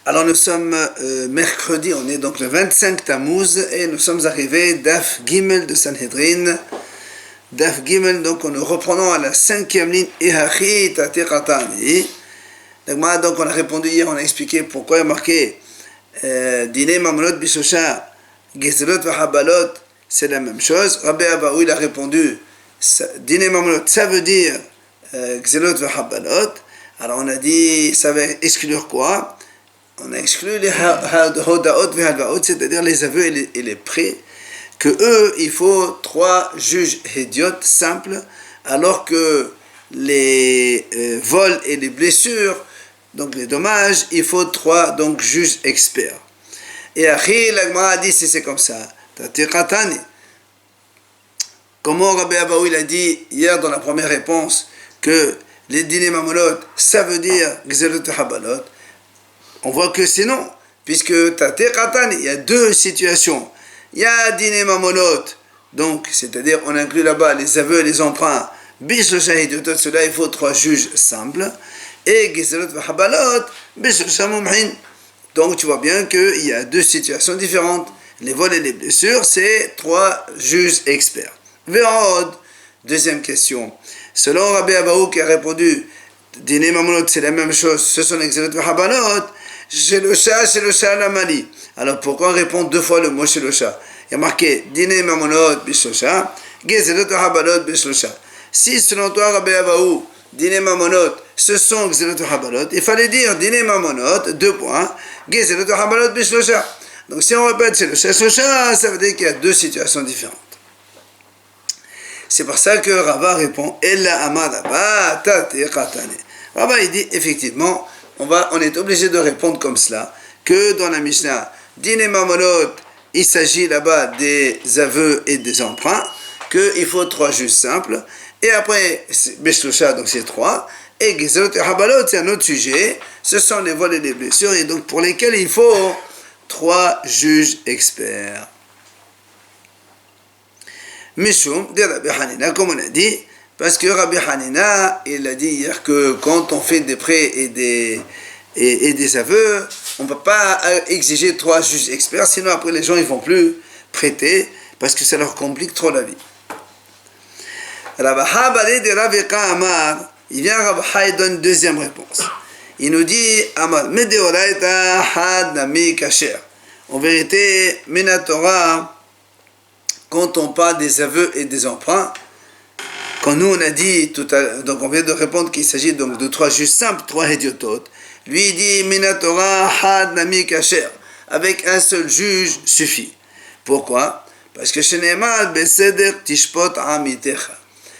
Alors nous sommes mercredi, on est donc le 25 Tammuz et nous sommes arrivés Daf Gimel de Sanhedrin. Daf Gimel, donc nous reprenons à la 5e ligne Ehachi Tateqatani. Donc on a répondu hier, on a expliqué pourquoi il y a marqué Dine Mamonot Bishosha Gezelot Vahabalot, c'est la même chose. Rabbi Abaou il a répondu Dine Mamonot, ça veut dire Gezelot Vahabalot. Alors on a dit, ça va exclure quoi? On a exclu les Hodaot Vehalvaot, c'est-à-dire les aveux et les prêts, que eux, il faut 3 juges idiotes simples, alors que les vols et les blessures, donc les dommages, il faut 3 donc, juges experts. Et après, l'Agmara a dit, si c'est comme ça, Tateqatani. Comment Rabbi Abaou il a dit hier dans la première réponse que les dîners mamonot, ça veut dire Gzelot Habalot. On voit que c'est non, puisque Tateqatani, il y a 2 situations. Il y a dîner mamonot, donc c'est-à-dire on inclut là-bas les aveux et les emprunts. Bishlo shahid, tout cela il faut 3 juges simples. Et Gzelot Habalot, Bishlo shamumhin. Donc tu vois bien qu'il y a 2 situations différentes. Les vols et les blessures, c'est 3 juges experts. Vérod, deuxième question. Selon Rabbi Abaou qui a répondu, dîner mamonot c'est la même chose, ce sont les Gzelot Habalot, chez le chat, la mali. Alors pourquoi on répond 2 fois le mot chez le chat? Il y a marqué dîner mamonot bishosha, Gzelot Habalot bishosha. Si selon toi Rabbi Abaou, dîner mamonot, ce sont Gzelot Habalot, il fallait dire dîner mamonot, 2 points, Gzelot Habalot bishosha. Donc si on répète chez le chat, ça veut dire qu'il y a 2 situations différentes. C'est pour ça que Rava répond Ella Amadaba Tateqatani. Rava il dit effectivement, on est obligé de répondre comme cela, que dans la Mishnah, Dine Mamonot, il s'agit là-bas des aveux et des emprunts, qu'il faut 3 juges simples, et après, Beshlosha, donc c'est 3, et Gezelot et Habalot, c'est un autre sujet, ce sont les vols et les blessures, et donc pour lesquels il faut 3 juges experts. Mishum, de Rabbi Hanina, comme on a dit, parce que Rabbi Hanina, il a dit hier que quand on fait des prêts et des aveux, on ne peut pas exiger 3 juges experts, sinon après les gens ne vont plus prêter, parce que ça leur complique trop la vie. Rabbi Habale de Rabbi Amar, il vient Rabbi Hay donne une deuxième réponse. Il nous dit, Amar, Medeoraita had nami kasher. En vérité, Minatora, quand on parle des aveux et des emprunts, quand nous on a dit tout à l'heure, donc on vient de répondre qu'il s'agit donc de 3 juges simples, 3 idiototes. Lui il dit Minatora had nami kasher, avec un seul juge suffit. Pourquoi? Parce que Shenemal beseder tishpot amitecha.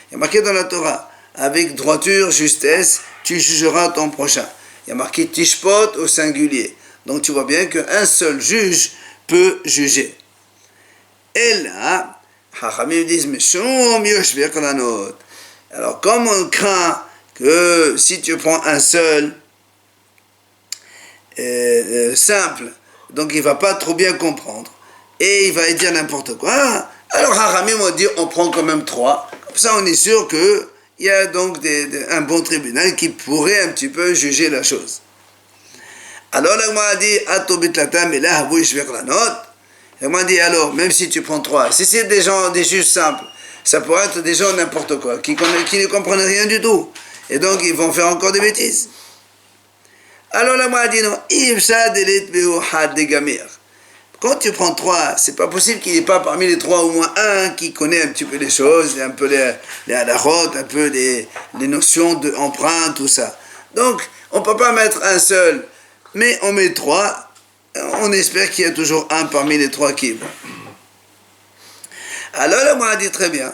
Il y a marqué dans la Torah, avec droiture, justesse, tu jugeras ton prochain. Il y a marqué tishpot au singulier. Donc tu vois bien qu'un seul juge peut juger. Et là, Chachamim disent, alors comme on craint que si tu prends un seul simple, donc il ne va pas trop bien comprendre, et il va dire n'importe quoi, alors Chachamim ont dit, on prend quand même 3, comme ça on est sûr qu'il y a donc un bon tribunal qui pourrait un petit peu juger la chose. Alors l'Agma a dit, Atobitlatam et là, et moi dit alors, même si tu prends 3, si c'est des juges simples, ça pourrait être des gens n'importe quoi, qui ne comprennent rien du tout. Et donc ils vont faire encore des bêtises. Alors là, moi dit non, quand tu prends 3, c'est pas possible qu'il n'y ait pas parmi les 3 au moins un qui connaît un petit peu les choses, un peu les halachot, un peu les notions d'emprunt, tout ça. Donc, on ne peut pas mettre un seul, mais on met 3. On espère qu'il y a toujours un parmi les 3 qui est bon. Alors là, moi, a dit très bien.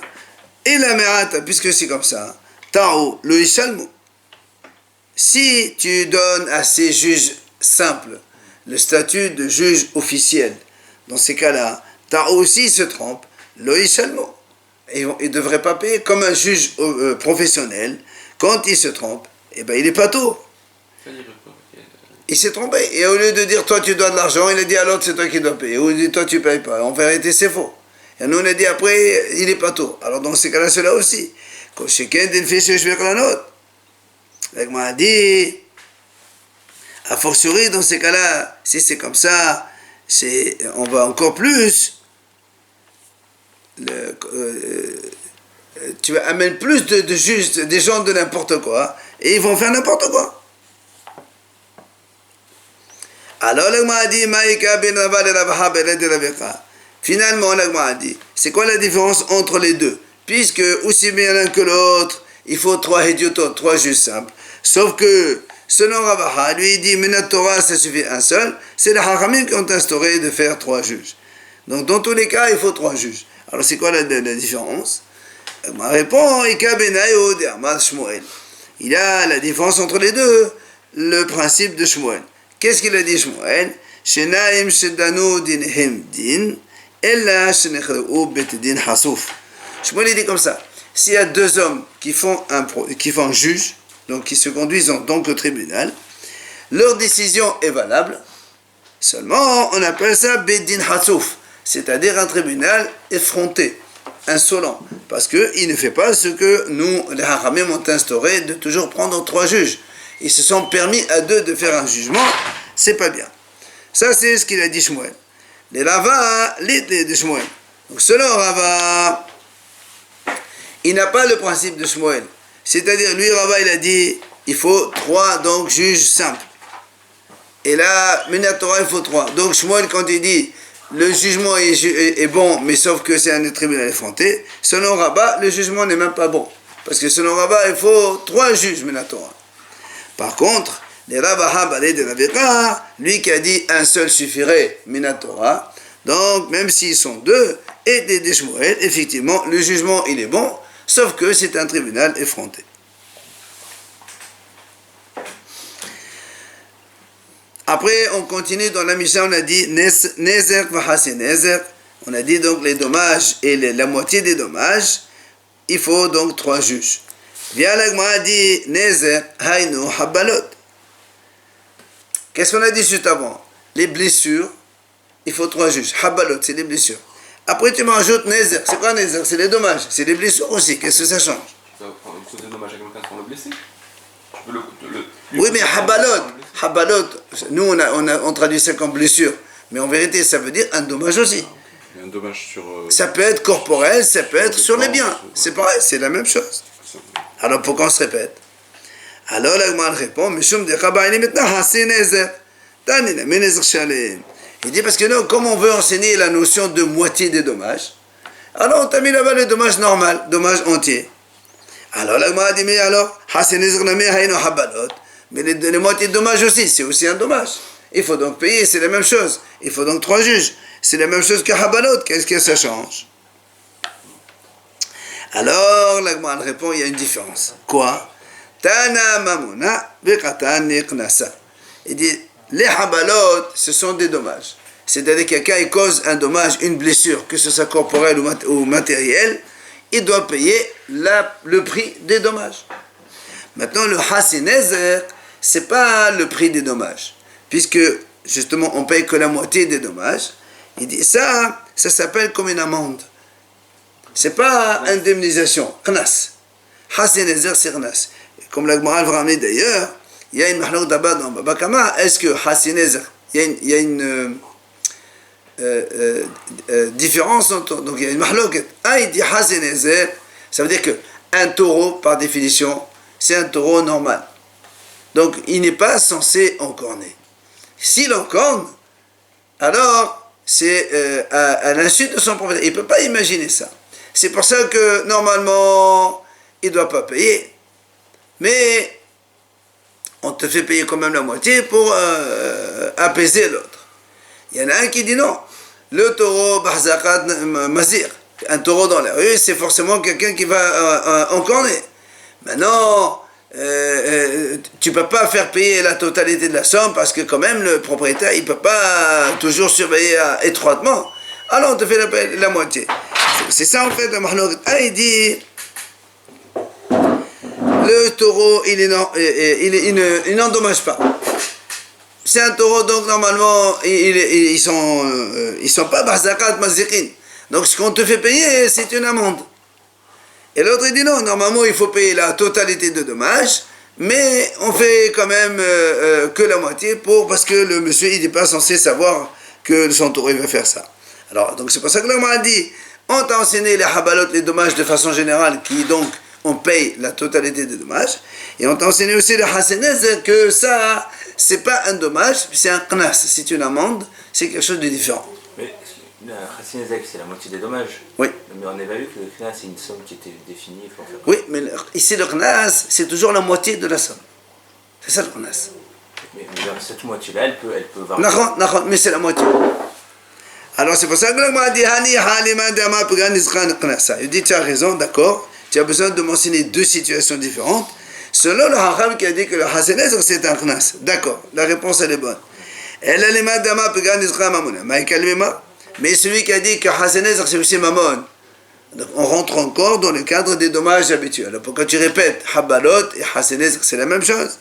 Et la merata, puisque c'est comme ça, Tao, le Ishalmo. Si tu donnes à ces juges simples le statut de juge officiel, dans ces cas-là, Tao aussi se trompe, le Ishalmo. Il ne devrait pas payer comme un juge professionnel. Quand il se trompe, eh ben, il est pas tôt. Il s'est trompé. Et au lieu de dire, toi, tu dois de l'argent, il a dit, alors, c'est toi qui dois payer. Ou il dit, toi, tu ne payes pas. En vérité, c'est faux. Et nous, on a dit, après, il n'est pas tôt. Alors, dans ces cas-là, cela aussi. Quand chacun d'une fille, je vais la note. Avec moi, a dit, A fortiori, dans ces cas-là, si c'est comme ça, on va encore plus. Tu amènes plus de juges, des gens de n'importe quoi, et ils vont faire n'importe quoi. Alors, le Gemara dit, finalement, le Gemara dit, c'est quoi la différence entre les deux? Puisque, aussi bien l'un que l'autre, il faut 3 hédiotot, 3 juges simples. Sauf que, selon Ravaha, lui, il dit, Minat Torah, ça suffit un seul. C'est les Hachamim qui ont instauré de faire 3 juges. Donc, dans tous les cas, il faut 3 juges. Alors, c'est quoi la différence? Ma réponse, il y a la différence entre les deux, le principe de Shmuel. Qu'est-ce qu'il a dit Shmuel? Shenaim shedanu dinhem din, ella shenechreu bet din hassouf. Shmuel il dit comme ça. S'il y a 2 hommes qui font juge, donc qui se conduisent donc au tribunal, leur décision est valable. Seulement, on appelle ça bedin hassouf, c'est-à-dire un tribunal effronté, insolent, parce qu'il ne fait pas ce que nous, les Hachamim, ont instauré de toujours prendre 3 juges. Ils se sont permis à 2 de faire un jugement, c'est pas bien. Ça, c'est ce qu'il a dit Shmuel. Les Rava, l'idée de Shmuel. Donc, selon Rava, il n'a pas le principe de Shmuel. C'est-à-dire, lui, Rava, il a dit, il faut 3 donc juges simples. Et là, Minat Torah, il faut 3. Donc, Shmuel, quand il dit, le jugement est bon, mais sauf que c'est un tribunal effronté, selon Rava, le jugement n'est même pas bon. Parce que selon Rava, il faut 3 juges, Minat Torah. Par contre, les Ravaha Balé de Ravera, lui qui a dit un seul suffirait, Minat Torah, donc même s'ils sont 2, et des Shmuel, effectivement, le jugement il est bon, sauf que c'est un tribunal effronté. Après, on continue dans la Mishnah, on a dit Nezer Vahase Nezer, on a dit donc les dommages et la moitié des dommages, il faut donc 3 juges. Viens la Gemara dit Nezer Hainu Habbalot. Qu'est-ce qu'on a dit juste avant? Les blessures, il faut 3 juges. Habbalot, c'est les blessures. Après, tu m'ajoutes Nezer. C'est quoi Nezer? C'est les dommages. C'est les blessures aussi. Qu'est-ce que ça change? Tu vas prendre une cause de dommage à quelqu'un pour le blesser. Tu peux oui, mais Habbalot, nous on traduit ça comme blessure. Mais en vérité, ça veut dire un dommage aussi. Il y a un dommage sur. Ça peut être corporel, ça peut être sur les biens. C'est pareil, c'est la même chose. Alors pourquoi on se répète? Alors la Gemara répond, il dit parce que nous, comme on veut enseigner la notion de moitié des dommages, alors on t'a mis là-bas le dommage normal, dommage entier. Alors la Gemara dit, mais alors, mais les moitiés de dommages aussi, c'est aussi un dommage. Il faut donc payer, c'est la même chose. Il faut donc 3 juges. C'est la même chose que Habalot, qu'est-ce que ça change? Alors, la Gemara répond, il y a une différence. Quoi? Tana mamuna vekatan niknasa. Il dit, les Habalot, ce sont des dommages. C'est-à-dire quelqu'un il cause un dommage, une blessure, que ce soit corporel ou matériel, il doit payer le prix des dommages. Maintenant, le Hasinezer, c'est pas le prix des dommages, puisque justement on paye que la moitié des dommages. Il dit ça s'appelle comme une amende. C'est pas indemnisation, Knas. Hasinezer, c'est Knas. Comme la Gemara va ramener d'ailleurs, il y a une mahlouk d'abad dans Baba Kama. Est-ce que Hasinezer, il y a une différence entre, donc il y a une mahlouk. Il dit Hasinezer, ça veut dire que un taureau, par définition, c'est un taureau normal. Donc, il n'est pas censé encorner. S'il encorne, alors, c'est à l'insu de son propriétaire. Il ne peut pas imaginer ça. C'est pour ça que, normalement, il ne doit pas payer. Mais, on te fait payer quand même la moitié pour apaiser l'autre. Il y en a un qui dit non. Le taureau, Bahzakat Mazir, un taureau dans la rue, c'est forcément quelqu'un qui va encorner. Maintenant, tu ne peux pas faire payer la totalité de la somme parce que quand même le propriétaire il ne peut pas toujours surveiller étroitement. Alors on te fait la moitié. C'est ça en fait le mahlouk. Il dit le taureau il n'endommage pas. C'est un taureau donc normalement ils sont pas bazakat mazikin. Donc ce qu'on te fait payer c'est une amende. Et l'autre il dit non, normalement il faut payer la totalité de dommages, mais on fait quand même que la moitié parce que le monsieur il n'est pas censé savoir que son taureau il va faire ça. Alors donc c'est pour ça que l'homme a dit, on t'a enseigné les habalot, les dommages de façon générale, qui donc on paye la totalité des dommages, et on t'a enseigné aussi les hasenez, que ça c'est pas un dommage, c'est un knas, c'est une amende, c'est quelque chose de différent. Mais la Hassinezek, c'est la moitié des dommages. Oui. Mais on avait vu que le knas, c'est une somme qui était définie. Il faut en faire. Oui, mais ici le knas, c'est toujours la moitié de la somme. C'est ça le knas. Mais cette moitié-là, elle peut varier. Mais c'est la moitié. Alors c'est pour ça que le m'a dit, il dit, tu as raison, d'accord, tu as besoin de mentionner deux situations différentes. Selon le Hacham qui a dit que le Hasenez, c'est un knas. D'accord, la réponse elle est bonne. Mais celui qui a dit que Hasenez, c'est aussi Mammon. Donc on rentre encore dans le cadre des dommages habituels. Alors pourquoi tu répètes Habalot et Hasenez, c'est la même chose?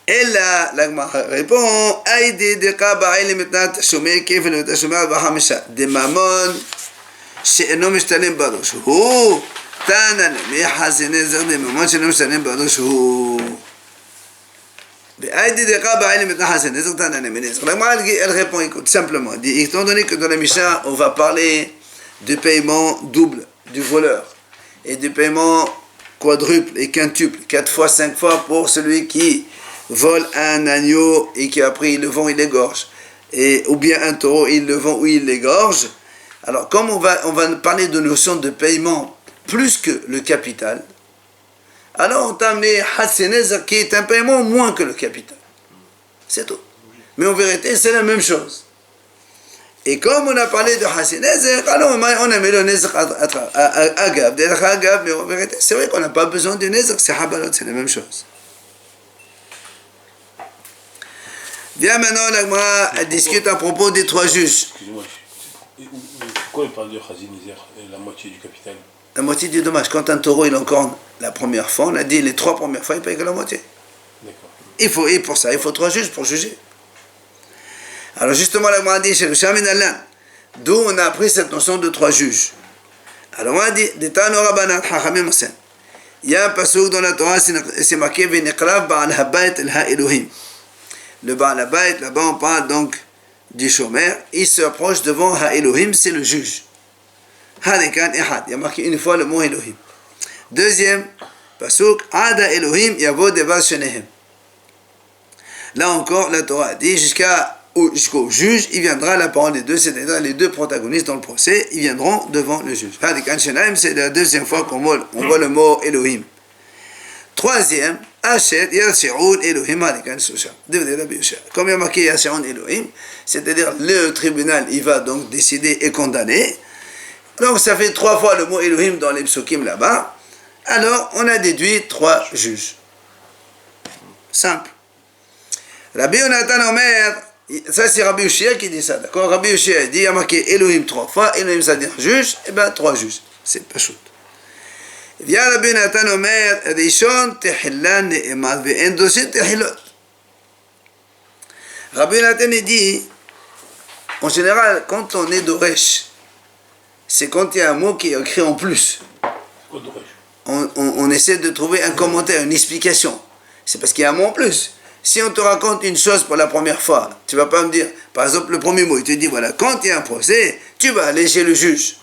Et là, l'Agma répond, des Mammon, שאינו משתלם בראש, הוא תנא למי חסנזר דממון שאינו משתלם בראש הוא. באיידי דקה בעלים את חסנזר תנא למי נזר. Elle répond, écoute, simplement, dit, étant donné que dans la Mishnah, on va parler du paiement double du voleur et du paiement quadruple et quintuple, 4 fois, 5 fois pour celui qui vole un agneau et qui après il le vend, il l'égorge, ou bien un taureau, il le vend ou il l'égorge. Alors, comme on va parler de notion de paiement plus que le capital, alors on t'a amené Hasenez qui est un paiement moins que le capital. C'est tout. Mais en vérité, c'est la même chose. Et comme on a parlé de Hasenez, alors on a mis le Nezr Agav, mais en vérité, c'est vrai qu'on n'a pas besoin de Nezr, c'est Habalot, c'est la même chose. Viens maintenant, l'Agma discute à propos des 3 juges. Excusez-moi, pourquoi il parle de Hasenez, la moitié du capital? La moitié du dommage. Quand un taureau il encorne la première fois, on a dit les 3 premières fois, il paye que la moitié. D'accord. Et pour ça, il faut 3 juges pour juger. Alors justement, l'Agma a dit chez le Shamin Allah, d'où on a appris cette notion de 3 juges. Alors on a dit, D'Etano Rabbanan Chachamim Hasen. Il y a un passouk dans la Torah, c'est marqué V'nekrav Ba'al Habayit El Ha'elohim. Le Ba'al Habayit, là-bas on parle donc du chômer, il se approche devant Ha'elohim, c'est le juge. Harikan Ehad, il y a marqué une fois le mot Elohim. Deuxième, pasuk, Ada Elohim Yavo Devar Shenehem. Là encore, la Torah dit jusqu'au juge, il viendra la parole des deux, c'est-à-dire les 2 protagonistes dans le procès, ils viendront devant le juge. Harikan Shenehem, c'est la deuxième fois qu'on voit le mot Elohim. Troisième, Asher Yashi'un Elohim Harikan Shusha. Comme il y a marqué Yashi'un Elohim, c'est-à-dire le tribunal, il va donc décider et condamner. Donc ça fait 3 fois le mot Elohim dans les psukim là-bas. Alors on a déduit 3 juges. Simple. Rabbi Yonatan Omer, ça c'est Rabbi Ushia qui dit ça, d'accord? Rabbi Ushia dit, il y a marqué Elohim 3 fois, Elohim ça veut dire juge, et bien 3 juges. C'est pas chouette. Vient Rabbi Yonatan Omer, Rishon Tehillan Ne'emar ve'en doshit Tehilot. Rabbi Yonatan dit, en général, quand on est d'Oresh, c'est quand il y a un mot qui est écrit en plus. On essaie de trouver un commentaire, une explication. C'est parce qu'il y a un mot en plus. Si on te raconte une chose pour la première fois, tu ne vas pas me dire, par exemple, le premier mot, il te dit, voilà, quand il y a un procès, tu vas aller chez le juge.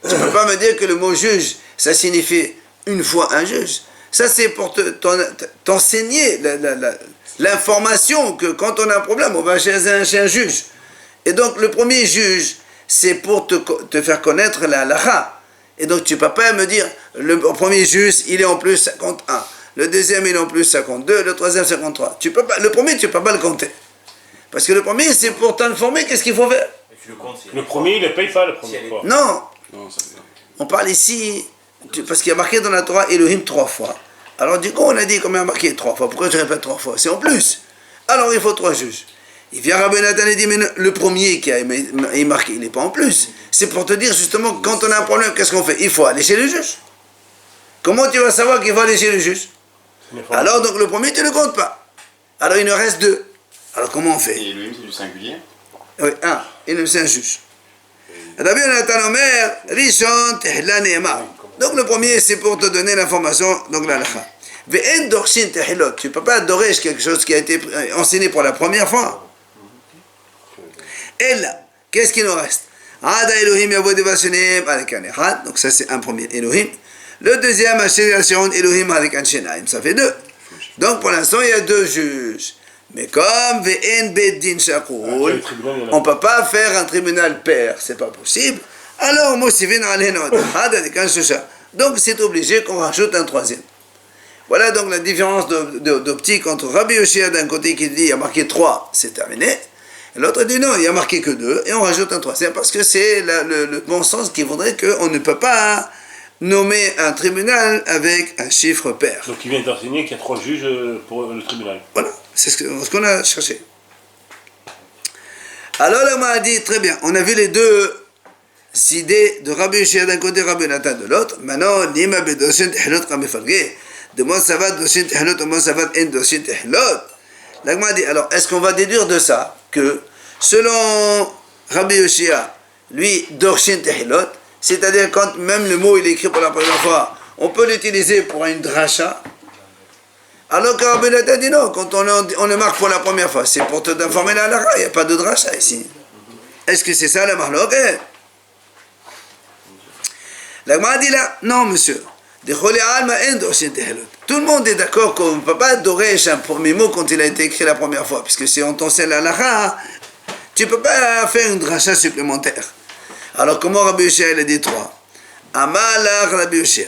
Tu ne peux pas me dire que le mot juge, ça signifie une fois un juge. Ça, c'est pour t'enseigner l'information que quand on a un problème, on va chez un juge. Et donc, le premier juge, c'est pour te faire connaître la halakha. Et donc, tu ne peux pas me dire, le premier juge, il est en plus 51. Le deuxième, il est en plus 52. Le troisième, 53. Tu peux pas, le premier, tu ne peux pas le compter. Parce que le premier, c'est pour t'informer qu'est-ce qu'il faut faire. Le premier, il ne paye pas la première fois. Non. On parle ici, parce qu'il y a marqué dans la Torah Elohim 3 fois. Alors, du coup, on a dit combien il y a marqué 3 fois. Pourquoi je répète 3 fois? C'est en plus. Alors, il faut 3 juges. Il vient Rabbi Nathan et dit, mais le premier qui est marqué, il n'est pas en plus. C'est pour te dire justement, quand on a un problème, qu'est-ce qu'on fait? Il faut aller chez le juge. Comment tu vas savoir qu'il faut aller chez le juge? Alors, donc le premier, tu ne le comptes pas. Alors, il nous reste 2. Alors, comment on fait? Et Elohim, c'est du singulier? Oui, 1. Elohim, c'est un juge. Rabbi Nathan Omer, Rishon Tehillan Ne'emar. Donc le premier, c'est pour te donner l'information, donc l'halakha. Ve'en dorshin tehilot. Tu ne peux pas adorer quelque chose qui a été enseigné pour la première fois. Et là, qu'est-ce qu'il nous reste? Ada Elohim yavod devashenem avec un echad. Donc ça c'est un premier Elohim. Le deuxième, Hashirashon Elohim avec un shenaim. Ça fait deux. Donc pour l'instant, il y a deux juges. Mais comme Ve'en beddin shakul, on ne peut pas faire un tribunal pair, c'est pas possible. Alors, Mosivin aleno had avec un shusha. Donc c'est obligé qu'on rajoute un troisième. Voilà donc la différence d'optique entre Rabbi Yoshia d'un côté qui dit il y a marqué 3, c'est terminé. Et l'autre dit non, il n'y a marqué que 2 et on rajoute un troisième parce que c'est le bon sens qui voudrait qu'on ne peut pas nommer un tribunal avec un chiffre pair. Donc il vient d'enseigner qu'il y a 3 juges pour le tribunal. Voilà, c'est ce qu'on a cherché. Alors là, on m'a dit très bien, on a vu les deux idées de Rabbi Yoshia d'un côté, Rabbi Nathan de l'autre. Maintenant, Nima bedoshin tehlot kamefalge. De moi ça va doshin tehlot, de moi ça va en doshin tehlot. L'agma dit, alors, est-ce qu'on va déduire de ça que, selon Rabbi Yoshia, lui, doshin tehlot, c'est-à-dire quand même le mot il est écrit pour la première fois, on peut l'utiliser pour une dracha, alors que Rabbi Nathan dit non, quand on le marque pour la première fois, c'est pour t'informer la halakha, il n'y a pas de dracha ici. Est-ce que c'est ça la mahloket? L'agma dit là, non monsieur. Tout le monde est d'accord qu'on ne peut pas adorer un premier mot quand il a été écrit la première fois, puisque si on t'enseigne la halakha, tu ne peux pas faire une dracha supplémentaire. Alors comment Rabbi Yoshia il a dit 3? Amalach Rabbi Yoshia.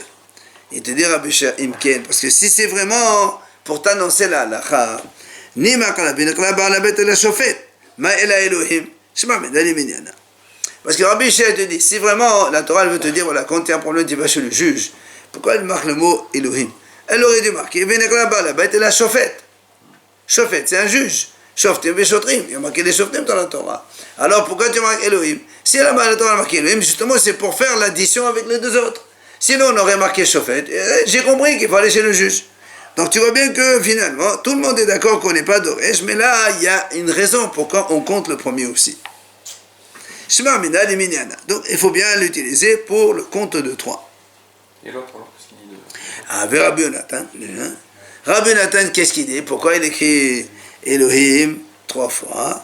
Il te dit Rabbi Yoshia imken, parce que si c'est vraiment pour t'annoncer la halakha, ni maqalabinakla ba'alabet la shofet, ma ela Elohim, shema medali minyana. Parce que Rabbi Yoshia te dit, si vraiment la Torah elle veut te dire, voilà, quand tu as un problème, tu vas chez le juge, pourquoi elle marque le mot Elohim? Elle aurait dû marquer, la bête et la chauffette. Chauffette, c'est un juge. Shoftim et Shotrim. Il y a marqué les Shoftim dans la Torah. Alors pourquoi tu marques Elohim? Si la Torah a marqué Elohim, justement, c'est pour faire l'addition avec les deux autres. Sinon, on aurait marqué Chauffette. J'ai compris qu'il faut aller chez le juge. Donc tu vois bien que finalement, tout le monde est d'accord qu'on n'est pas d'Oresh, mais là, il y a une raison pourquoi on compte le premier aussi. Shema Mina Liminyana. Donc il faut bien l'utiliser pour le compte de 3. Et l'autre, alors, qu'est-ce qu'il dit de... Ah, Rabbi Yonatan. Rabbi Yonatan, qu'est-ce qu'il dit? Pourquoi il écrit Elohim 3 fois?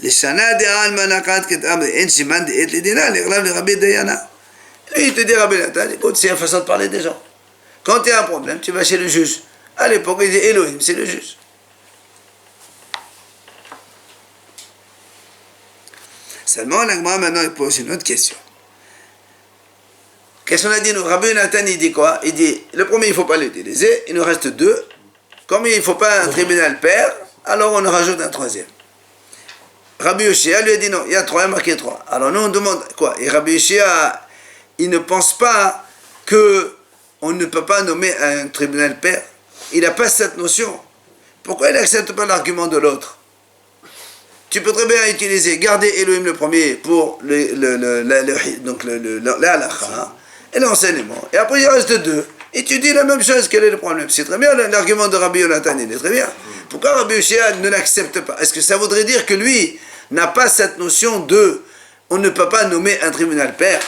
Les Shana de Al-Manakat Ketam de Enchiman de Et Ledina, les Rabbi Rabbi Dayana. Lui, il te dit Rabbi Yonatan, écoute, c'est une façon de parler des gens. Quand tu as un problème, tu vas chez le juge. À l'époque, il dit Elohim, c'est le juge. Seulement, l'Agma, maintenant, il pose une autre question. Qu'est-ce qu'on a dit nous? Rabbi Nathan, il dit quoi? Il dit, le premier, il ne faut pas l'utiliser, il nous reste 2. Comme il ne faut pas un tribunal pair, alors on en rajoute un troisième. Rabbi Yoshia lui a dit non, il y a 3, il y a marqué 3. Alors nous, on demande quoi? Et Rabbi Yoshia, il ne pense pas qu'on ne peut pas nommer un tribunal pair. Il n'a pas cette notion. Pourquoi il n'accepte pas l'argument de l'autre? Tu peux très bien utiliser, garder Elohim le premier pour la halakha et l'enseignement. Et après il reste 2. Et tu dis la même chose, quel est le problème? C'est très bien, l'argument de Rabbi Yonatan, il est très bien. Pourquoi Rabbi Yoshia ne l'accepte pas? Est-ce que ça voudrait dire que lui n'a pas cette notion de on ne peut pas nommer un tribunal pair?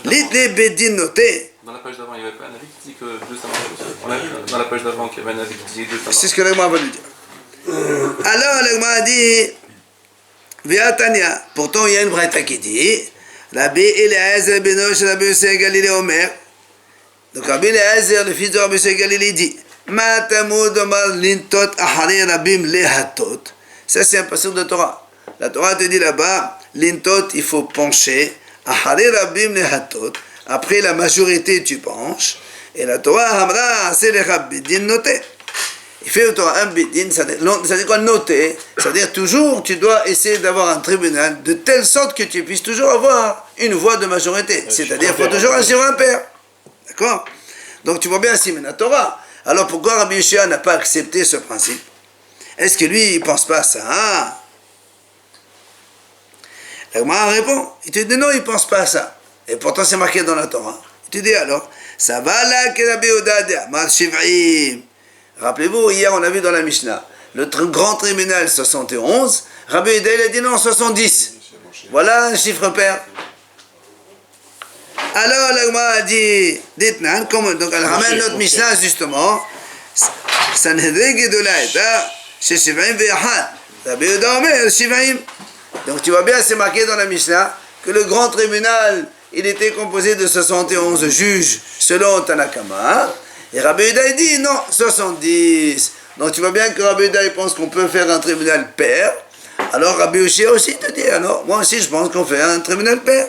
Les Bédin notés. Dans la page d'avant, il n'y avait pas un avis qui dit que 2 ça marche aussi. On a vu dans la page d'avant qu'il y avait un avis qui disait 2 ça marche. C'est ce que l'Agma va lui dire. Alors l'Agma a dit Viatania, pourtant il y a une braïta qui dit Rabbi Eliezer benosh Rabbi Yoshia Galilée Omer. Donc Rabbi Eliezer, le fils de Rabbi Yoshia Galilée, dit Ma tamud omar lintot ahari rabim lehatot. Ça c'est un passage de Torah. La Torah te dit là-bas lintot, il faut pencher ahari rabim lehatot. Après la majorité tu penches. Et la Torah hamra c'est les rabbidin notés. Il fait autour un bidin, ça veut dire quoi noter? C'est-à-dire toujours tu dois essayer d'avoir un tribunal de telle sorte que tu puisses toujours avoir une voix de majorité. C'est-à-dire il faut toujours un chiffre impair. D'accord? Donc tu vois bien si la Torah. Alors pourquoi Rabbi Yoshia n'a pas accepté ce principe? Est-ce que lui il ne pense pas à ça? Hein? L'Agma répond, il te dit non, il ne pense pas à ça. Et pourtant c'est marqué dans la Torah. Il te dit alors, ça va là que Rabbi Yehuda de Amar Shiv'im. Rappelez-vous, hier on a vu dans la Mishnah, le grand tribunal 71, Rabbi Yehuda il a dit non 70. Voilà un chiffre pair. Alors, l'Agma a dit, dites-nous, donc elle ramène notre Mishnah justement, Sanhedrin Gedola Eta, chez Shivaim Ve'ahad, Rabbi Yehuda Omer, Shivaim. Donc tu vois bien, c'est marqué dans la Mishnah que le grand tribunal, il était composé de 71 juges selon Tanakama, et Rabbi Yehuda dit non, 70. Donc tu vois bien que Rabbi Yehuda il pense qu'on peut faire un tribunal pair. Alors Rabbi Yoshia aussi te dit, alors moi aussi je pense qu'on fait un tribunal pair.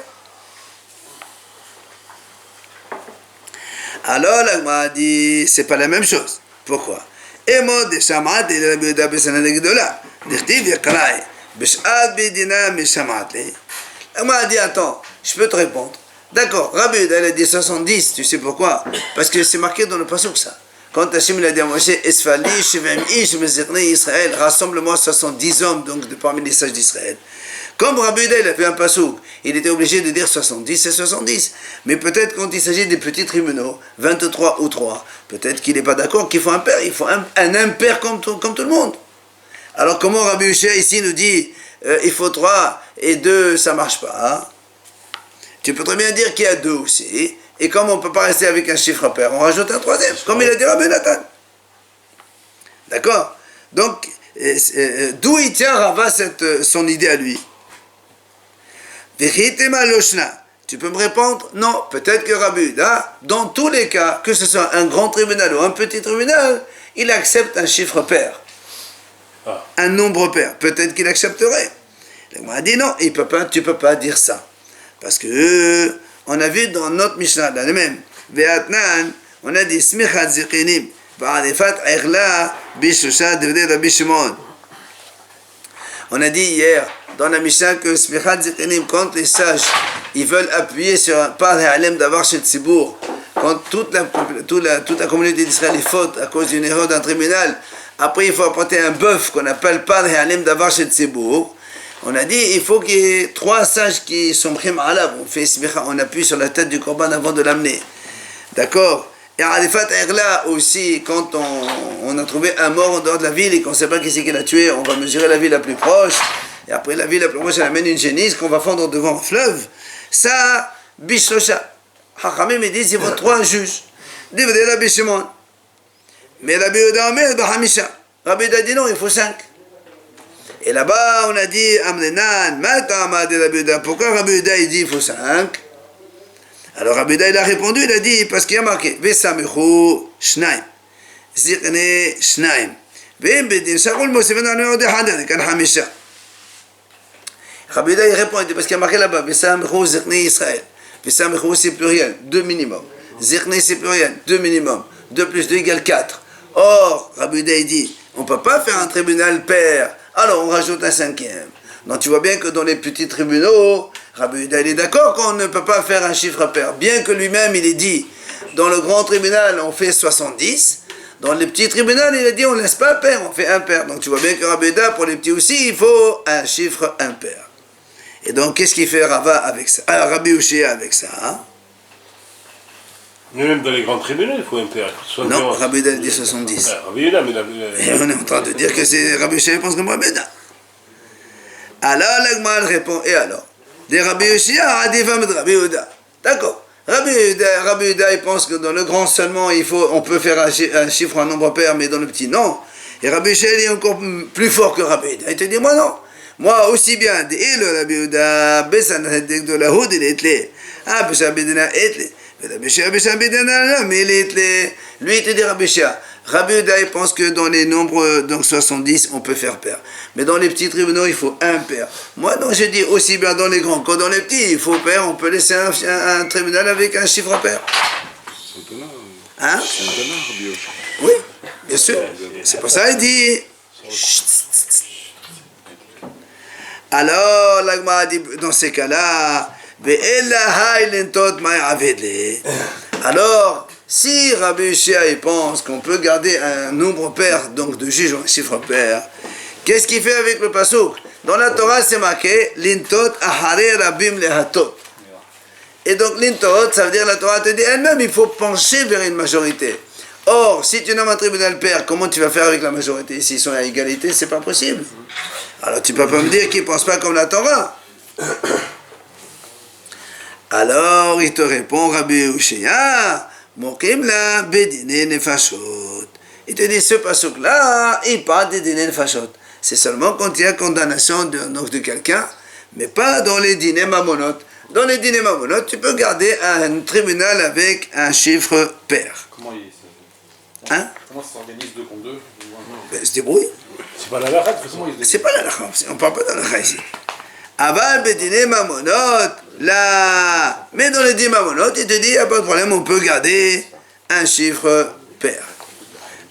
Alors l'Agma a dit, c'est pas la même chose. Pourquoi? Et moi, de Shamat et Rabbi Yehuda Besanad Gedola, d'Irtiv Yakrai, Bishad Bidina Mishamat. L'Agma a dit, attends, je peux te répondre. D'accord, Rabbi Yehuda a dit 70, tu sais pourquoi? Parce que c'est marqué dans le pasuk ça. Quand Hachem a dit à Moshe, Esfali, Shevem Ish, Mezirne Israël, rassemble-moi 70 hommes donc de parmi les sages d'Israël. Comme Rabbi Yehuda il a fait un pasuk, il était obligé de dire 70, c'est 70. Mais peut-être quand il s'agit des petits tribunaux, 23 ou 3, peut-être qu'il n'est pas d'accord qu'il faut un père, il faut un impair comme tout le monde. Alors comment Rabbi Yoshia ici nous dit, il faut 3 et 2, ça ne marche pas, hein? Tu peux très bien dire qu'il y a 2 aussi, et comme on ne peut pas rester avec un chiffre pair, on rajoute un 3e, comme il a dit Rabbi Nathan. D'accord? Donc, d'où il tient Rava son idée à lui? Tu peux me répondre? Non, peut-être que Rabbi Yehuda, dans tous les cas, que ce soit un grand tribunal ou un petit tribunal, il accepte un chiffre pair, un nombre pair. Peut-être qu'il accepterait. Il m'a dit non, tu peux pas dire ça. Parce que on a vu dans notre Mishnah, dans le même, Ve'atnan, on a dit Smichat Zikinim, Ba'arifat Erla, Bishusha, Devde Rabbi Shimon. On a dit hier, dans la Mishnah, que Smichat Zikinim, quand les sages, ils veulent appuyer sur un par Ha'alem d'avoir chez Tzibour, quand toute la communauté d'Israël est faute à cause d'une erreur d'un tribunal, après il faut apporter un bœuf qu'on appelle par Ha'alem d'avoir chez Tzibour. On a dit, il faut qu'il y ait 3 sages qui sont prim alab. On appuie sur la tête du korban avant de l'amener. D'accord? Et Arifat Erla aussi, quand on a trouvé un mort en dehors de la ville et qu'on ne sait pas qui c'est qui l'a tué, on va mesurer la ville la plus proche. Et après la ville la plus proche, elle amène une génisse qu'on va fondre devant un fleuve. Ça, Bishrosha. Hachamim, ils disent, il faut 3 juges. Divrei Rabbi Shimon. Mais Rabbi Yehuda Omer, Bahamisha. Rabbi Yehuda dit non, il faut 5. Et là-bas, on a dit, Amrenan, pourquoi Rabbi Yehuda il dit il faut 5? Alors Rabbi Yehuda il a répondu, il a dit, parce qu'il y a marqué, Vesamechu Shnaim, Zikne Shnaim, Vem Bedin Shakul Moseven Anu de Hadad, Kan Hamisha. Rabbi Yehuda il répond, il dit, parce qu'il y a marqué là-bas, Vesamechu Zikne Israël, Vesamechu c'est pluriel, 2 minimum, Zikne c'est pluriel, 2 minimum, 2 plus 2 égale 4. Or, Rabbi Yehuda il dit, on ne peut pas faire un tribunal pair. Alors on rajoute un 5e. Donc tu vois bien que dans les petits tribunaux, Rabbi Yehuda il est d'accord qu'on ne peut pas faire un chiffre pair. Bien que lui-même il ait dit, dans le grand tribunal on fait 70, dans les petits tribunaux il a dit on ne laisse pas pair, on fait un pair. Donc tu vois bien que Rabbi Yehuda pour les petits aussi il faut un chiffre impair. Et donc qu'est-ce qu'il fait Rava avec ça, Rabbi Yoshia avec ça, hein? Mais même dans les grands tribunaux, il faut un pair. Non, Rabbi Yehuda dit 70. Rabbi Yehuda, mais et on est en train de dire que c'est Rabbi Yoshia pense comme Rabbi Yehuda. Alors l'Agma répond, et alors? Des Rabbi Yoshia à des femmes de Rabbi Yehuda. D'accord. Rabbi Yehuda il pense que dans le grand seulement on peut faire un chiffre, un nombre pair, mais dans le petit non. Et Rabbi Yoshia est encore plus fort que Rabbi Yehuda. Il te dit moi non. Moi aussi bien. Et le Rabbi Yehuda, Besan de la Houd il est clé. Ah, Besha Bedina est clé. Mais lui, il te dit Rabbi Yehuda. Rabbi Yehuda, il pense que dans les nombres, donc 70, on peut faire pair. Mais dans les petits tribunaux, il faut un pair. Moi, non, je dis aussi bien dans les grands que dans les petits, il faut pair. On peut laisser un tribunal avec un chiffre pair. Hein? Oui, bien sûr. C'est pour ça qu'il dit. Alors, l'Agma dit, dans ces cas-là, alors, si Rabbi Yoshia pense qu'on peut garder un nombre pair, donc de juges ou un chiffre pair, qu'est-ce qu'il fait avec le pasuk? Dans la Torah, c'est marqué Lintot ahare rabim lehatot. Et donc, Lintot, ça veut dire la Torah te dit elle-même, il faut pencher vers une majorité. Or, si tu nommes un tribunal pair, comment tu vas faire avec la majorité? S'ils sont à égalité, c'est pas possible. Alors, tu peux pas me dire qu'ils ne pensent pas comme la Torah. Alors il te répond, Rabbi Ushia, Mokim la bedine nefashot. Il te dit, ce pasuk-là, il parle des dîners nefashot. C'est seulement quand il y a condamnation de quelqu'un, mais pas dans les dîners mamonot. Dans les dîners mamonot, tu peux garder un tribunal avec un chiffre pair. Comment Hein? Comment ça s'organise 2 contre 2? Ben, se débrouille. C'est pas la halakha, de toute façon. C'est pas la halakha, on parle pas de la halakha ici. Aval bedine mamonot, là. Mais dans les dîners mamonot, il te dit, il n'y a pas de problème, on peut garder un chiffre pair.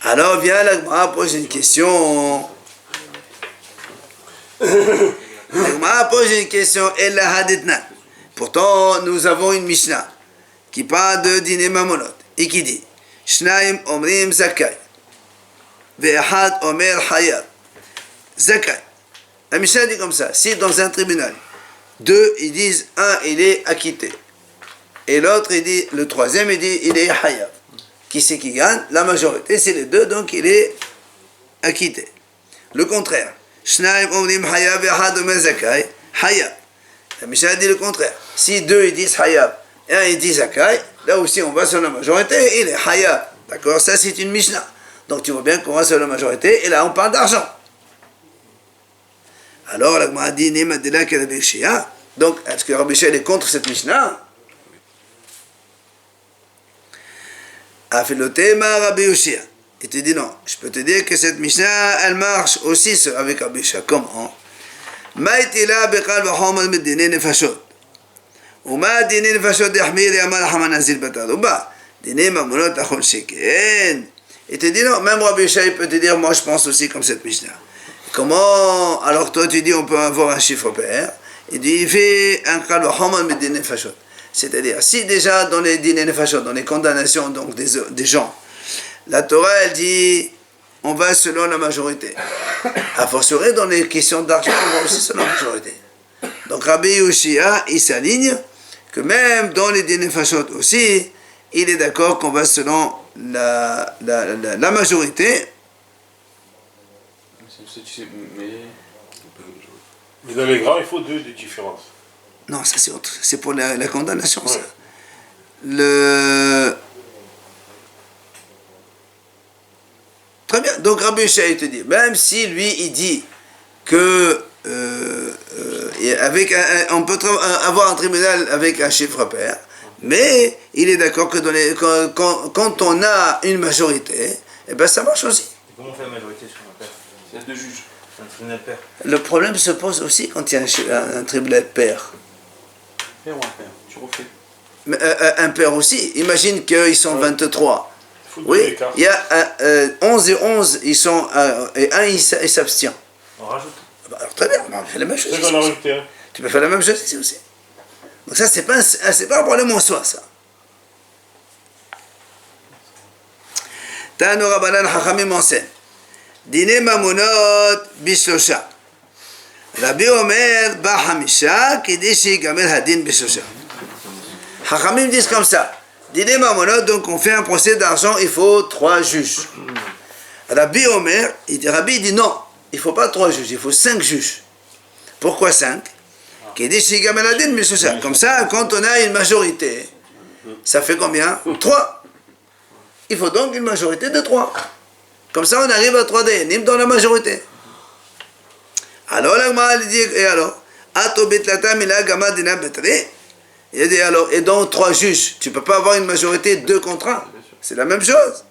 Alors vient la Gemara pose une question. La Gemara pose une question. Ella haditna. Pourtant, nous avons une Mishnah qui parle de dîner mamonot et qui dit Shnaim omrim zakai ve'ahad omer hayab zakai. La Mishnah dit comme ça. Si dans un tribunal, deux ils disent un il est acquitté et l'autre il dit, le troisième il dit il est hayab. Qui c'est qui gagne? La majorité, c'est les deux, donc il est acquitté. Le contraire. Shnaim omrim hayab ve'ahad omer zakai hayab. La Mishnah dit le contraire. Si deux ils disent hayab et un il dit zakai, là aussi on va sur la majorité, il est hayab. D'accord? Ça c'est une Mishnah. Donc tu vois bien qu'on va sur la majorité et là on parle d'argent. Alors la Gemara dit Nemadela que Rabbi Ushia. Donc est-ce que Rabbi Ushia est contre cette Mishnah? Afilotema Rabbi Ushia. Il te dit non. Je peux te dire que cette Mishnah elle marche aussi avec Rabbi Ushia. Comment? Maïtila bekal v'chomal medine nefashot. Uma dine nefashot yahmir yamal hamanazil batal. Uba dine mamonot achol sheken. Il te dit non, même Rabbi Ushia peut te dire moi je pense aussi comme cette Mishnah. Comment? Alors toi tu dis on peut avoir un chiffre pair. Il dit il fait un kal v'chomal medine nefashot. C'est-à-dire si déjà dans les dine nefashot, dans les condamnations donc des gens, la Torah elle dit on va selon la majorité. A fortiori, dans les questions d'argent, on va aussi selon la majorité. Donc Rabbi Ushia, il s'aligne que même dans les dîners fachot aussi, il est d'accord qu'on va selon la majorité. Mais dans les grands, il faut 2 de différence. Non, ça c'est autre. C'est pour la condamnation, ouais. Ça. Très bien. Donc Rabbi Ushia il te dit, même si lui il dit que on peut avoir un tribunal avec un chiffre pair, mais il est d'accord que quand on a une majorité, eh ben ça marche aussi. Comment on fait la majorité sur un pair? Il y a 2 juges. Un tribunal pair. Le problème se pose aussi quand il y a un tribunal pair. Pair ou un pair? Tu refais. Mais, un pair aussi. Imagine qu'ils sont 23. Oui, il y a 11 et 11, ils sont, et un il s'abstient. On rajoute. Alors très bien, on fait la même chose ici C'est aussi. hein. Tu peux faire la même chose ici aussi. Donc ça, c'est pas un problème en soi, ça. Tano Rabbanan Chachamim enseigne. Dine mamonot bishlosha. Rabbi Omer ba hamisha kedi shigamel hadin bishlosha. Chachamim disent comme ça. Dîner mamonot, donc on fait un procès d'argent, il faut 3 juges. Rabbi Omer, Rabbi dit non, il ne faut pas 3 juges, il faut 5 juges. Pourquoi 5? Comme ça, quand on a une majorité, ça fait combien? 3. Il faut donc une majorité de 3. Comme ça, on arrive à 3 dayanim dans la majorité. Alors, la Gemara dit, et alors? Ato bitlata mila gama dina betre. Il dit alors, et donc 3 juges, tu ne peux pas avoir une majorité 2 contre 1. C'est la même chose.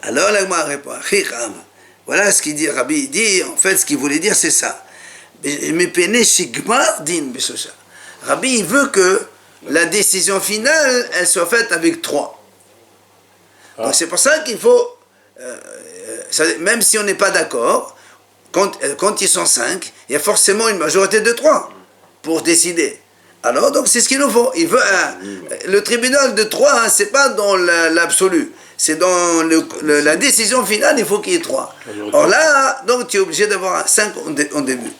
Alors la Gemara répond, voilà ce qu'il dit, Rabbi, il dit, en fait, ce qu'il voulait dire, c'est ça. Rabbi, il veut que la décision finale, elle soit faite avec 3. Donc c'est pour ça qu'il faut, même si on n'est pas d'accord, quand ils sont 5, il y a forcément une majorité de 3 pour décider. Alors, donc, c'est ce qu'il nous faut. Il veut le tribunal de 3, hein, c'est pas dans l'absolu. C'est dans la décision finale, il faut qu'il y ait 3. Or là, donc, tu es obligé d'avoir un 5 en début.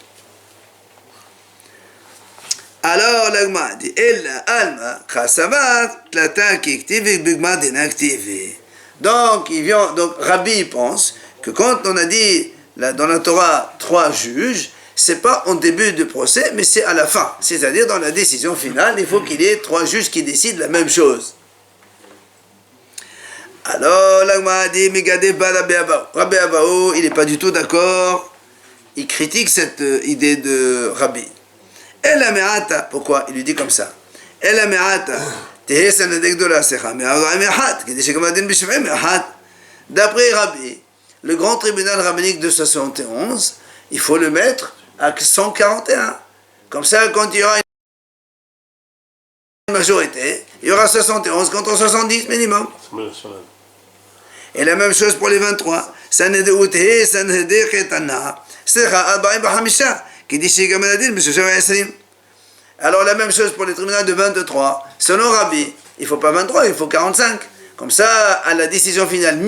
Alors, l'agma dit, Ella alma chasavat tlata kiktivi bigma dinaktivi. Donc, Rabbi pense que quand on a dit dans la Torah 3 juges, c'est pas en début de procès, mais c'est à la fin. C'est-à-dire dans la décision finale, il faut qu'il y ait 3 juges qui décident la même chose. Alors, l'Agma a dit, Megadef ba Rabbi Abao. Rabbi Abao, il n'est pas du tout d'accord. Il critique cette idée de Rabbi. Ela me'ata, pourquoi? Il lui dit comme ça. Ela me'ata, tehe sanadek de la secha, me'ara me'ahat, qui dit shekamadin b'shiv'im me'ahat. D'après Rabbi, le grand tribunal rabbinique de 71, il faut le mettre à 141. Comme ça, quand il y aura une majorité, il y aura 71 contre 70 minimum. Et la même chose pour les 23. Alors la même chose pour les tribunaux de 23. Selon Rabbi, il ne faut pas 23, il faut 45. Comme ça, à la décision finale,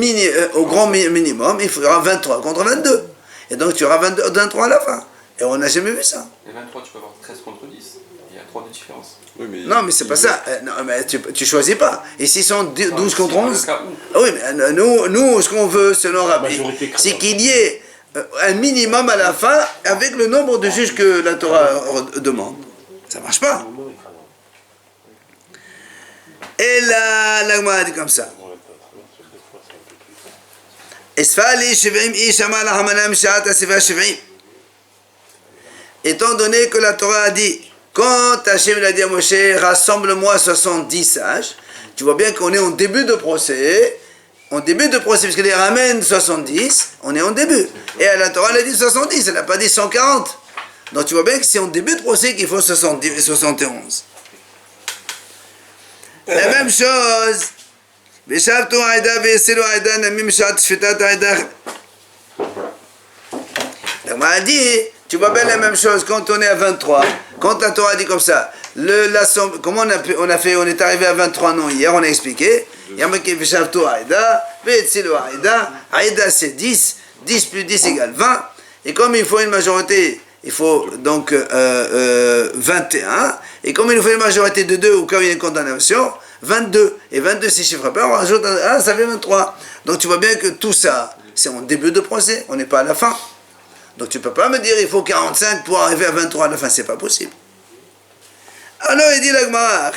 au grand minimum, il faudra 23 contre 22. Et donc tu auras 23 à la fin. Et on n'a jamais vu ça. Les 23, tu peux avoir 13 contre 10. Il y a 3 de différence. Oui, mais Non, mais c'est pas ça. Non, mais tu choisis pas. Et s'ils sont 12 contre 11. Cas où Oui, mais nous, ce qu'on veut, selon Rabbi, c'est qu'il y ait un minimum à la fin avec le nombre de juges que la Torah demande. Ça marche pas. Et là, l'Agma a dit comme ça. Étant donné que la Torah a dit, quand Hachem a dit à Moshe, rassemble-moi 70 sages, tu vois bien qu'on est en début de procès, parce qu'il les ramène 70, on est en début. Et à la Torah, elle a dit 70, elle n'a pas dit 140. Donc tu vois bien que c'est en début de procès qu'il faut 70 et 71. La même chose. On m'a dit, tu vois bien la même chose quand on est à 23. Quand la Torah dit comme ça, comment on est arrivé à 23 non hier, on a expliqué. Il y a marqué Aïda c'est 10, 10 plus 10 égale 20. Et comme il faut une majorité, il faut donc 21. Et comme il nous faut une majorité de 2 ou comme il y a une condamnation, 22. Et 22 c'est chiffre pair, on rajoute ça fait 23. Donc tu vois bien que tout ça, c'est en début de procès, on n'est pas à la fin. Donc tu ne peux pas me dire il faut 45 pour arriver à 23 à la fin, c'est pas possible. Alors il dit l'Agmara,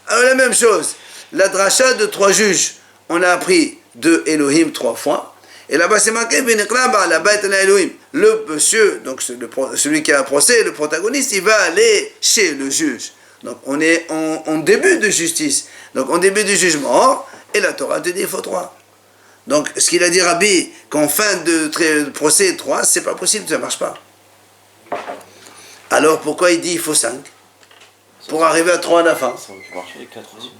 alors la même chose, la dracha de 3 juges, on a appris de Elohim 3 fois, et là-bas c'est marqué, le monsieur, donc celui qui a un procès, le protagoniste, il va aller chez le juge. Donc on est en début de justice, donc en début du jugement, et la Torah te dit il faut 3. Donc, ce qu'il a dit Rabbi, qu'en fin de procès 3, c'est pas possible, ça ne marche pas. Alors, pourquoi il dit il faut 5 pour arriver à 3 à la fin? ça aurait pu marcher les 4 aussi.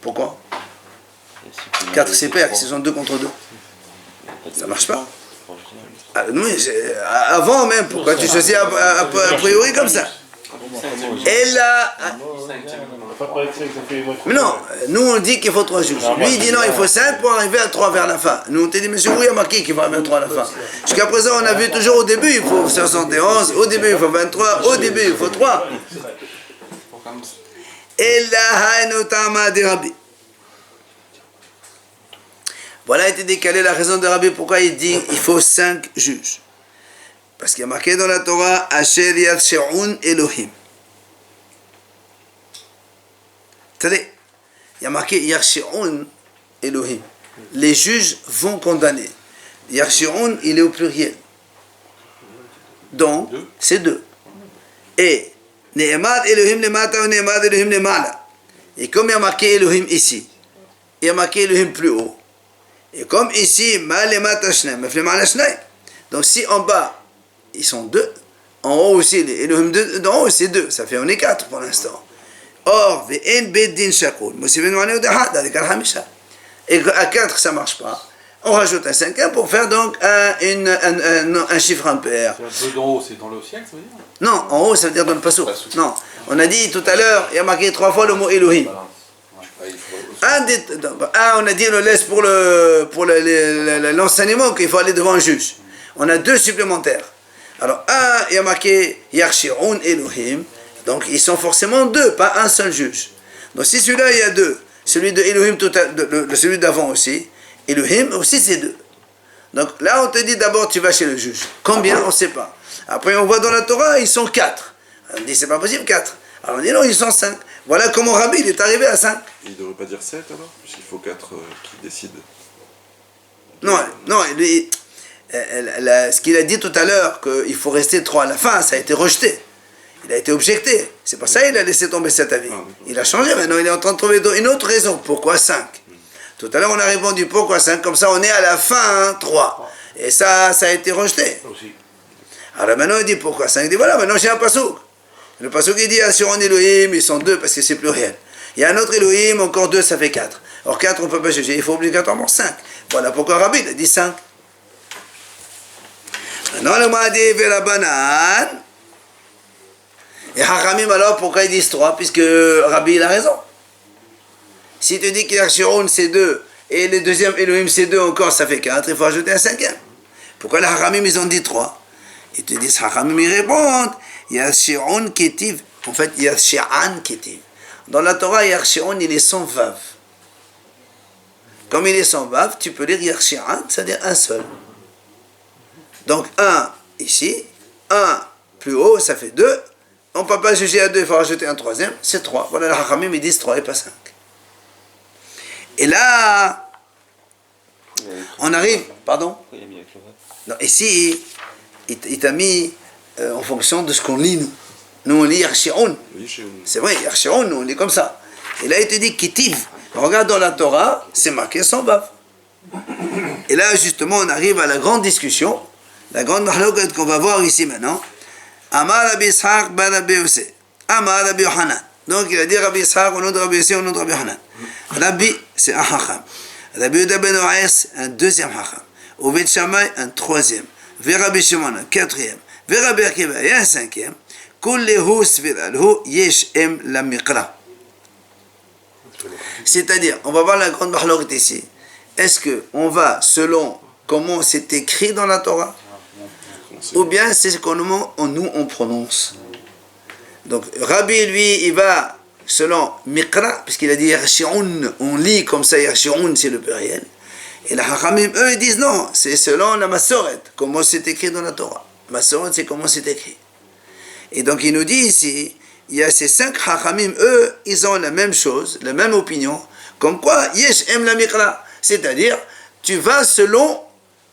Pourquoi Et si tu 4 c'est pair, trois, s'ils sont 2 contre 2. Ça marche pas. en général. Ah, oui, avant même, pourquoi tu choisis a priori comme ça? Et là, On n'a pas parlé de ça, ça fait moitié. mais non, nous on dit qu'il faut 3 juges. Lui il dit non, il faut 5 pour arriver à 3 vers la fin. Nous on t'a dit, monsieur, oui, il y a marqué qu'il faut arriver à 3 à la fin. Jusqu'à présent, on a vu toujours au début, il faut 71, au début, il faut 23, au début, il faut 3. Et là, notama de Rabbi. Voilà a été décalé la raison de Rabbi pourquoi il dit il faut 5 juges. Parce qu'il y a marqué dans la Torah, Asher Yarshe'un Elohim. Attendez, il y a marqué Yarshe'un Elohim. Les juges vont condamner. Yarshe'un, il est au pluriel. Donc, c'est 2. Et Ne'emad Elohim Lemata ou Ne'emad Elohim Lemala. Et comme il y a marqué Elohim ici, il y a marqué Elohim plus haut. Et comme ici, Ma Lemata Shnaim, Mefle Ma'ala Shnaim. Donc si en bas, ils sont 2, en haut aussi, Elohim d'en haut c'est 2, ça fait on est 4 pour l'instant. Or, Ve'en Beddin Shakul, Mosivin Ma'aneu Dahad, avec Al-Hamisha. Et à 4 ça ne marche pas. On rajoute un 5e pour faire donc un chiffre impair. 2 d'en haut, c'est dans le ciel, ça veut dire? Non, en haut ça veut dire dans le pasouk. Non, on a dit tout à l'heure, il y a marqué 3 fois le mot Elohim. On a dit on le laisse pour l'enseignement qu'il faut aller devant un juge. On a 2 supplémentaires. Alors, il y a marqué Yarshe'un Elohim, donc ils sont forcément 2, pas un seul juge. Donc si celui-là il y a 2, celui de Elohim, celui d'avant aussi, Elohim aussi c'est 2. Donc là, on te dit d'abord, tu vas chez le juge. Combien? On ne sait pas. Après, on voit dans la Torah, ils sont 4. On dit, c'est pas possible, 4. Alors on dit, non, ils sont 5. Voilà comment Rabbi, il est arrivé à 5. Il ne devrait pas dire 7 alors? Puisqu'il faut 4 qui décident. Non, ce qu'il a dit tout à l'heure, qu'il faut rester 3 à la fin, ça a été rejeté. Il a été objecté. C'est pour ça qu'il a laissé tomber cet avis. Il a changé, maintenant il est en train de trouver une autre raison. Pourquoi 5? Tout à l'heure, on a répondu pourquoi 5, comme ça on est à la fin 3. Et ça a été rejeté. Aussi. Alors maintenant, il dit pourquoi 5? Il dit voilà, maintenant j'ai un pasouk. Le pasouk, il dit Assuron Elohim, ils sont 2 parce que c'est pluriel. Il y a un autre Elohim, encore 2, ça fait 4. Or 4, on ne peut pas juger, il faut obligatoirement 5. Voilà pourquoi Rabbi, il a dit 5. Maintenant, le Mahdi fait la banane. Et Hachamim, alors, pourquoi ils disent 3? Puisque Rabbi, il a raison. Si tu dis qu'Assuron, c'est 2, et le deuxième Elohim, c'est 2 encore, ça fait 4, il faut ajouter un 5e. Pourquoi les Hachamim, ils ont dit 3? Ils te disent, Hachamim, ils répondent, Yashi'on Ketiv. En fait, Yashi'an Ketiv. Dans la Torah, Yashi'on, il est sans vav. Comme il est sans vav, tu peux lire Yashi'an, c'est-à-dire un seul. Donc, 1 ici, 1 plus haut, ça fait 2. On ne peut pas juger à 2, il faut rajouter un 3e, c'est 3. Voilà, les Hachamim, ils disent 3 et pas 5. Et là, on arrive, pardon? Pourquoi il a mis avec le vav? Non, ici, il t'a mis en fonction de ce qu'on lit, nous. Nous, on lit Yarshi'un. Oui, chez nous. C'est vrai, Yarshi'un, nous, on lit comme ça. Et là, il te dit Kitiv. Regarde dans la Torah, c'est marqué sans vav. Et là, justement, on arrive à la grande discussion, la grande mahlokat qu'on va voir ici maintenant. Amar Rabbi Ishaq bar Rabbi Yosef. Amar Rabbi Yohanan. Donc, il a dit Rabbi Ishaq, au nom de Rabbi Yosef, au nom de Rabbi Yohanan. Rabbi, c'est un hacham. Rabbi Yehuda ben Oès, un deuxième hacham. Au Bet Shammai, un troisième. Ve Rabbi Shimon, un quatrième. Ve Rabbi Akiva, et un cinquième. Kullehu sviralhu yesh em la miqra. C'est-à-dire, on va voir la grande mahlokat ici. Est-ce qu'on va selon comment c'est écrit dans la Torah? Ou bien c'est comment nous on prononce? Donc, Rabbi, lui, il va selon Miqra, puisqu'il a dit Yarshi'un, on lit comme ça, Yarshi'un, c'est le pluriel. Et les Hachamim, eux, ils disent non, c'est selon la Masoret, comment c'est écrit dans la Torah. Masoret, c'est comment c'est écrit. Et donc, il nous dit ici, il y a ces 5 Hachamim, eux, ils ont la même chose, la même opinion, comme quoi, Yesh em la Miqra, c'est-à-dire, tu vas selon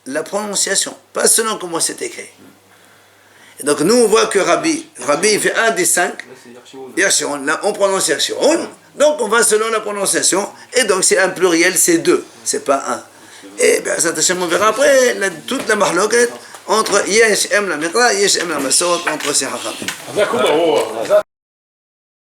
la prononciation, pas selon comment c'est écrit. Et donc nous on voit que Rabbi il fait un des 5, Là, c'est Yarshi'un. Yarshi'un, là on prononce Yarshi'un, donc on va selon la prononciation, et donc c'est un pluriel, c'est 2, c'est pas 1. Et bien ça on verra après toute la mahloket entre Yesh em la Miqra, Yesh em la Masot, entre ces hachamim. D'accord,